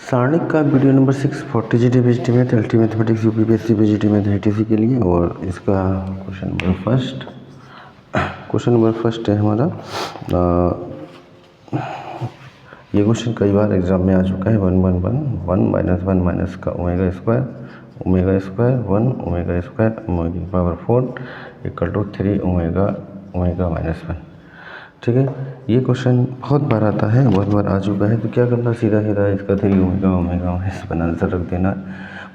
सारणिक का video number 6 40 BGT में LT mathematics UPPSC BGT में एटीसी के लिए। और इसका क्वेश्चन नंबर फर्स्ट है हमारा। ये क्वेश्चन कई बार एग्जाम में आ चुका है। 1 माइनस का omega square 1 omega power 4 equal to 3 omega -1। ठीक है, ये क्वेश्चन बहुत बार आता है, बहुत बार आ चुका है। तो क्या करना, सीधा इसका 3 ओमेगा बना आंसर रख देना।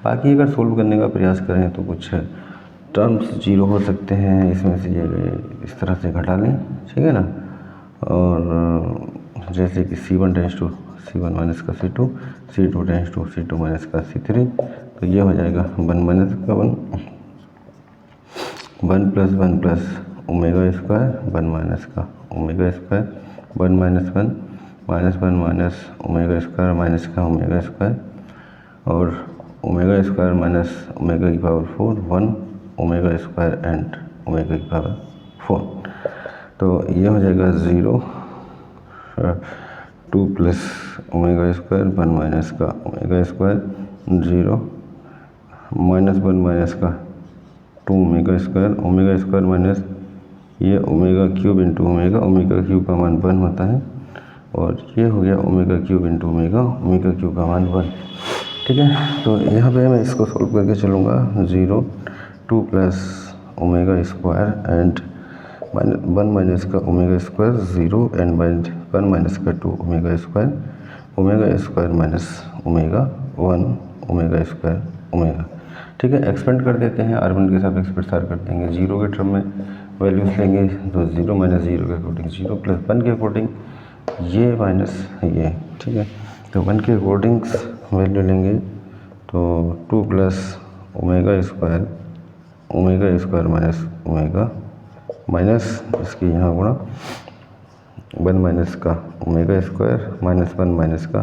बाकी अगर सोल्व करने का प्रयास करें तो कुछ टर्म्स जीरो हो सकते हैं, इसमें से ये इस तरह से घटा लें, ठीक है ना। और जैसे कि C1 tense to C1 minus का C2, C2 tense to C2 minus का C3, तो ये हो जाएगा 1 माइनस का 1 प्लस ओमेगा स्क्वायर 1 माइनस का omega square 1 minus omega square minus का ओमेगा स्क्वायर और ओमेगा स्क्वायर माइनस ओमेगा की power 4 1 omega square and omega की पावर 4। तो ये हो जाएगा 0 2 प्लस ओमेगा स्क्वायर 1 माइनस का ओमेगा स्क्वायर 0 -1 माइनस का 2 ओमेगा स्क्वायर माइनस ये omega cube into omega cube का मान 1 होता है। और ये हो गया omega cube into omega cube का मान 1। ठीक है, तो यहाँ पे मैं इसको सॉल्व करके चलूँगा। 0 2 plus omega square and 1 minus का ओमेगा स्क्वायर 0 एंड 1 माइनस का 2 omega square minus omega 1 omega square omega. ठीक है, एक्सपेंड कर देते हैं, R1 के साथ एक्सपेंड कर देंगे। 0 के टर्म में वैल्यूज लेंगे तो 0 माइनस 0 के अकॉर्डिंग 0 प्लस 1 के अकॉर्डिंग ये माइनस ये। ठीक है, तो 1 के अकॉर्डिंग वैल्यू लेंगे तो 2 plus omega square minus omega minus इसके यहाँ गुणा 1 माइनस का ओमेगा स्क्वायर माइनस 1 माइनस का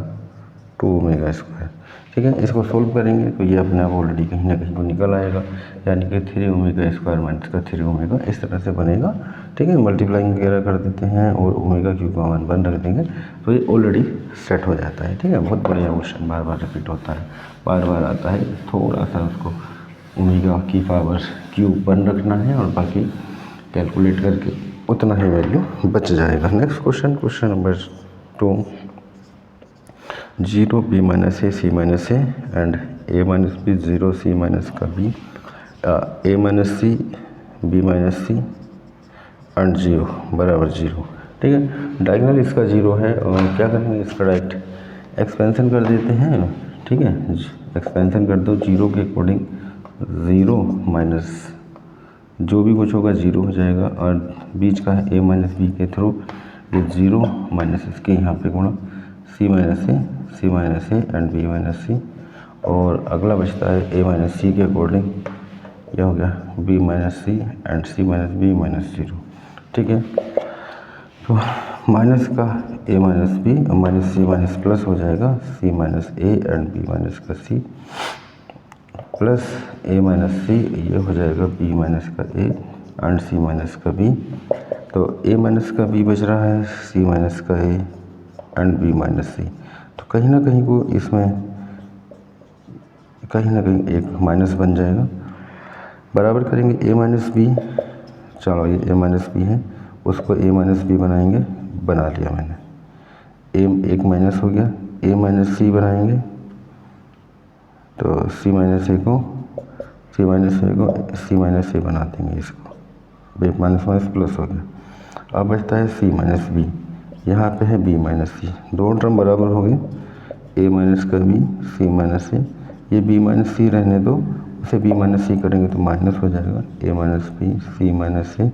2 ओमेगा स्क्वायर। ठीक है, इसको सोल्व करेंगे तो ये अपने आप ऑलरेडी कहीं ना कहीं को निकल आएगा, यानी कि 3 ओमेगा स्क्वायर माइनस का 3 ओमेगा इस तरह से बनेगा। ठीक है, मल्टीप्लाइंग वगैरह कर देते हैं और ओमेगा क्यूब का मान 1 रख देंगे तो ये ऑलरेडी सेट हो जाता है। ठीक है, बहुत बढ़िया क्वेश्चन, बार बार रिपीट होता है, बार बार आता है। थोड़ा सा उसको ओमेगा की पावर क्यूब 1 रखना है और बाकी कैलकुलेट करके उतना ही वैल्यू बच जाएगा। Next question number 2। 0 b minus A C minus A and A minus B 0 C minus का B A minus C B minus C and 0 बराबर 0। ठीक है, डायगोनल इसका 0 है और क्या करेंगे, इसका डायरेक्ट एक्सपेंशन कर देते हैं। ठीक है, एक्सपेंशन कर दो 0 के अकॉर्डिंग 0 माइनस जो भी कुछ होगा 0 हो जाएगा और बीच का है ए माइनस बी के थ्रू ये 0 माइनस इसके यहाँ पे गुणा C minus A and B minus C. और अगला बचता है ए माइनस सी के अकॉर्डिंग यह हो गया B minus C and C minus B minus 0। ठीक है, तो माइनस का ए माइनस बी और माइनस सी माइनस प्लस हो जाएगा C minus A and B minus का सी प्लस ए माइनस सी, ये हो जाएगा बी माइनस का ए एंड सी माइनस का बी। तो ए माइनस का बी बच रहा है, सी माइनस का ए एंड बी माइनस सी। तो कहीं ना कहीं को इसमें कहीं ना कहीं एक माइनस बन जाएगा। बराबर करेंगे ए माइनस बी, चलो ये ए माइनस बी है उसको ए माइनस बी बनाएंगे, बना लिया मैंने। ए एक माइनस हो गया, ए माइनस सी बनाएंगे तो सी माइनस ए को सी माइनस ए बना देंगे इसको, माइनस माइनस प्लस हो गया। अब बचता है सी माइनस बी, यहाँ पे है बी माइनस सी, दोनों टर्म बराबर हो गए, ए माइनस का बी सी माइनस ए। ये बी माइनस सी रहने दो, उसे बी माइनस सी करेंगे तो माइनस हो जाएगा, A minus B C minus A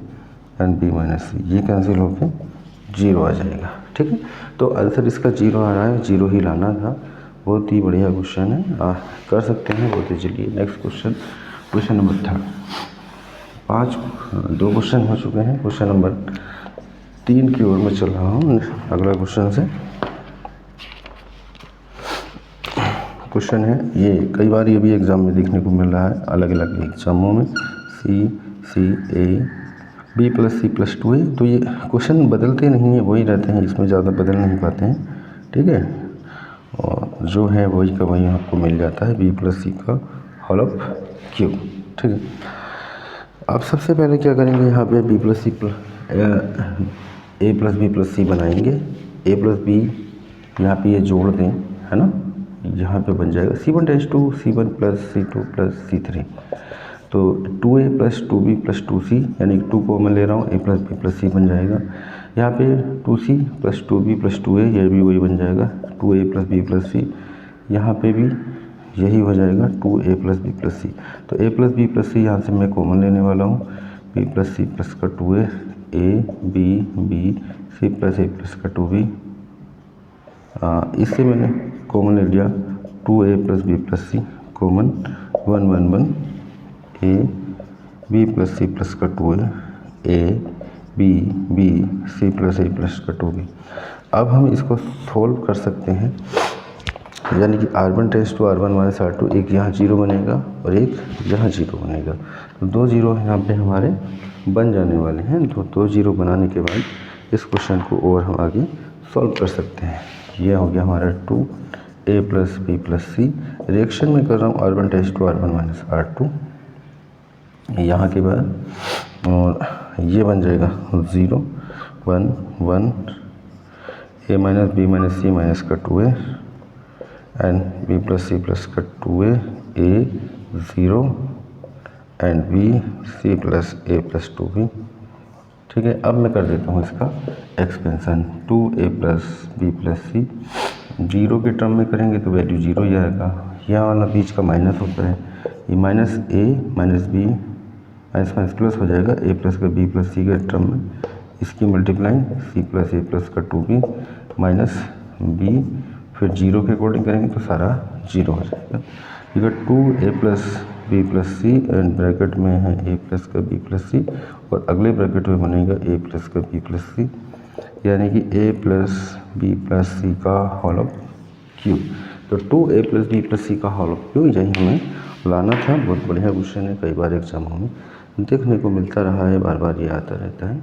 and B minus C, ये कैंसिल होकर 0 आ जाएगा। ठीक है, तो आंसर इसका 0 आ रहा है, 0 ही लाना था। बहुत ही बढ़िया क्वेश्चन है, कर सकते हैं बहुत ही। चलिए नेक्स्ट क्वेश्चन नंबर 3। 2 क्वेश्चन हो चुके हैं, क्वेश्चन नंबर 3 की ओर में चल रहा हूँ। अगला क्वेश्चन से क्वेश्चन है, ये कई बार ये भी एग्ज़ाम में देखने को मिल रहा है, अलग अलग एग्जामों में C A B plus C plus 2 है। तो ये क्वेश्चन बदलते नहीं हैं, वही रहते हैं, इसमें ज़्यादा बदल नहीं पाते हैं। ठीक है, और जो है वही का वही आपको मिल जाता है बी प्लस सी का होल ऑफ क्यूब। ठीक है, अब सबसे पहले क्या करेंगे, यहाँ पे बी प्लस सी ए प्लस बी प्लस सी बनाएंगे। ए प्लस बी यहाँ पे ये जोड़ दें, है ना, यहाँ पे बन जाएगा C1 tense to C1 plus C2 plus C3। तो 2A plus 2B plus 2C, यानी 2 कॉमन ले रहा हूँ, A प्लस बी प्लस सी बन जाएगा। यहाँ पे 2C plus 2B plus 2A, ये भी वही बन जाएगा 2A प्लस बी प्लस सी। यहाँ पे भी यही हो जाएगा 2A प्लस बी प्लस सी। तो A प्लस बी प्लस सी यहाँ से मैं कॉमन लेने वाला हूँ, B प्लस सी प्लस का 2A, A B B C plus A plus का 2B। इससे मैंने कॉमन ले लिया 2A plus B plus C common, 1 1 1 A B plus C plus का 2A, A B B C plus A plus का 2B। अब हम इसको सोल्व कर सकते हैं, यानी कि R1 tense to R1 minus R2, एक यहाँ जीरो बनेगा और एक यहाँ जीरो बनेगा। तो 2 जीरो यहाँ पे हमारे बन जाने वाले हैं। तो 2 जीरो बनाने के बाद इस क्वेश्चन को और हम आगे सॉल्व कर सकते हैं। यह हो गया हमारा 2A प्लस बी प्लस सी। रिएक्शन में कर रहा हूँ R1 tense to R1 minus R2, यहाँ के बाद और ये बन जाएगा 0 1 1 A minus B minus C minus का 2A and B plus C plus का 2A, A 0 and B C plus A plus 2B। ठीक है, अब मैं कर देता हूँ इसका expansion. 2A plus B plus C zero के टर्म में करेंगे तो वैल्यू जीरो ही आएगा। यहाँ वाला बीच का माइनस होता है, ये minus A minus B minus minus plus हो जाएगा A प्लस का बी प्लस सी के टर्म में, इसकी multiplying C plus A plus का 2B माइनस B, फिर जीरो के अकॉर्डिंग करेंगे तो सारा जीरो हो जाएगा। ठीक है, 2A plus B plus C and bracket में है A प्लस का बी प्लस सी और अगले ब्रैकेट में बनेगा A प्लस का बी प्लस सी, यानी कि A प्लस बी प्लस सी का होल ऑफ क्यूब। तो 2A प्लस बी प्लस सी का होल ऑफ क्यूब यही हमें लाना था। बहुत बढ़िया क्वेश्चन है, कई बार एग्जामों में देखने को मिलता रहा है, बार बार ये आता रहता है।